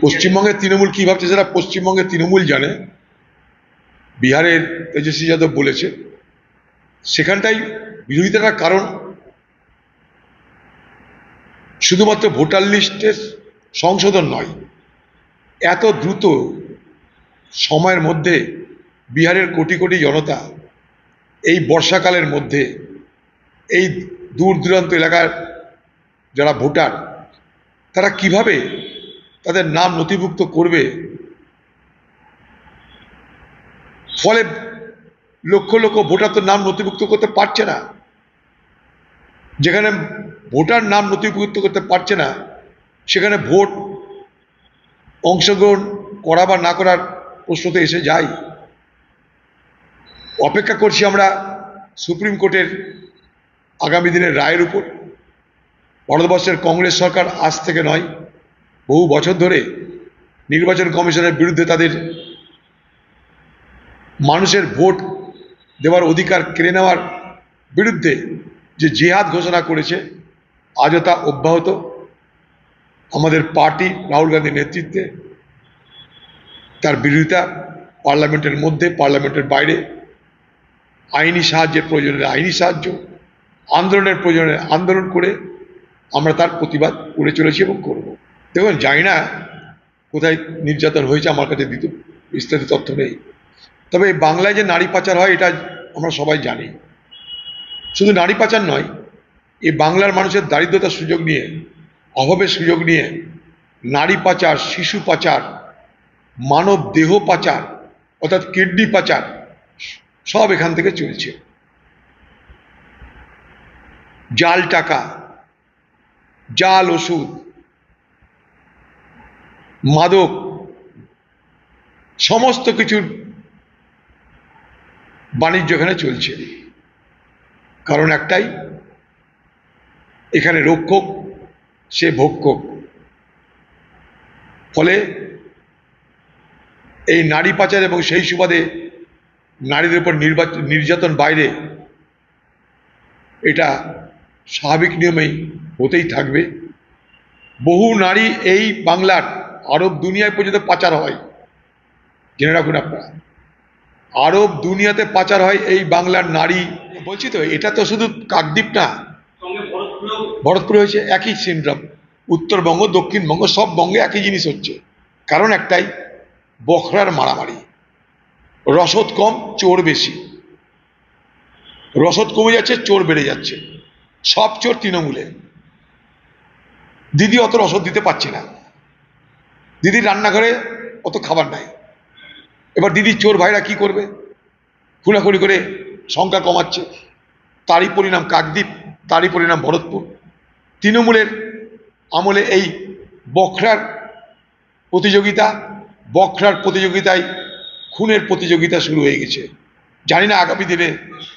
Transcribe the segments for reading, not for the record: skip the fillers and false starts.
পশ্চিমবঙ্গের তৃণমূল কি ভাবছে সেটা পশ্চিমবঙ্গের তৃণমূল জানে। বিহারের তেজস্বী যাদব বলেছে, সেখানটাই বিরোধিতার কারণ শুধুমাত্র ভোটার লিস্টের সংশোধন নয়, এত দ্রুত সময়ের মধ্যে বিহারের কোটি কোটি জনতা এই বর্ষাকালের মধ্যে এই দূর দূরান্ত এলাকার যারা ভোটার তারা কিভাবে তাদের নাম নথিভুক্ত করবে, ফলে লক্ষ লক্ষ ভোটার তো নাম নথিভুক্ত করতে পারছে না। যেখানে ভোটার নাম নথিভুক্ত করতে পারছে না সেখানে ভোট অংশগ্রহণ করা বা না করার প্রশ্ন তো এসে যায়। অপেক্ষা করছি আমরা সুপ্রিম কোর্টের আগামী দিনের রায়ের উপর। ভারতবর্ষের কংগ্রেস সরকার আজ থেকে নয়, বহু বছর ধরে নির্বাচন কমিশনের বিরুদ্ধে তাদের মানুষের ভোট দেওয়ার অধিকার কেড়ে নেওয়ার বিরুদ্ধে যে জিহাদ ঘোষণা করেছে, আজও তা অব্যাহত। আমাদের পার্টি রাহুল গান্ধীর নেতৃত্বে তার বিরোধিতা পার্লামেন্টের মধ্যে, পার্লামেন্টের বাইরে, আইনি সাহায্যের প্রয়োজনে আইনি সাহায্য, আন্দোলনের প্রয়োজনে আন্দোলন করে আমরা তার প্রতিবাদ করে চলেছি এবং করব। দেখুন, জানি না কোথায় নির্যাতন হয়েছে, আমার কাছে বিস্তারিত তথ্য নেই। তবে বাংলায় যে নারী পাচার হয় এটা আমরা সবাই জানি। শুধু নারী পাচার নয়, এই বাংলার মানুষের দারিদ্রতার সুযোগ নিয়ে, অভাবের সুযোগ নিয়ে নারী পাচার, শিশু পাচার, মানব দেহ পাচার অর্থাৎ কিডনি পাচার সব এখান থেকে চলছে। জাল টাকা, জাল ওষুধ, মাদক, সমস্ত কিছুর বাণিজ্য এখানে চলছে। কারণ একটাই, এখানে রক্ষক সে ভক্ষক। ফলে এই নারী পাচার এবং সেই সুবাদে নারীদের উপর নির্যাতন বাইরে, এটা স্বাভাবিক নিয়মেই হতেই থাকবে। বহু নারী এই বাংলার আরব দুনিয়ায় পর্যন্ত পাচার হয়, জেনে রাখুন আপনারা। আরব দুনিয়াতে পাচার হয় এই বাংলার নারী। বলছি তো, এটা তো শুধু কাকদ্বীপ না, ভরতপুরে হয়েছে একই সিনড্রোম। উত্তরবঙ্গ, দক্ষিণবঙ্গ, সব বঙ্গে একই জিনিস হচ্ছে। কারণ একটাই, বখরার মারামারি। রসদ কম, চোর বেশি। রসদ কমে যাচ্ছে, চোর বেড়ে যাচ্ছে। সব চোর তৃণমূলে। দিদি অত রসদ দিতে পারছে না, দিদির রান্নাঘরে অত খাবার নাই। এবার দিদির চোর ভাইরা কি করবে? খুনাখুনি করে সংখ্যা কমাচ্ছে। তারই পরিণাম কাকদ্বীপ, তারই পরিণাম ভরতপুর। তৃণমূলের আমলে এই বখরার প্রতিযোগিতায় খুনের প্রতিযোগিতা শুরু হয়ে গেছে। জানি না আগামী দিনে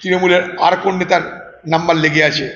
তৃণমূলের আর কোন নেতার নাম্বার লেগে আছে।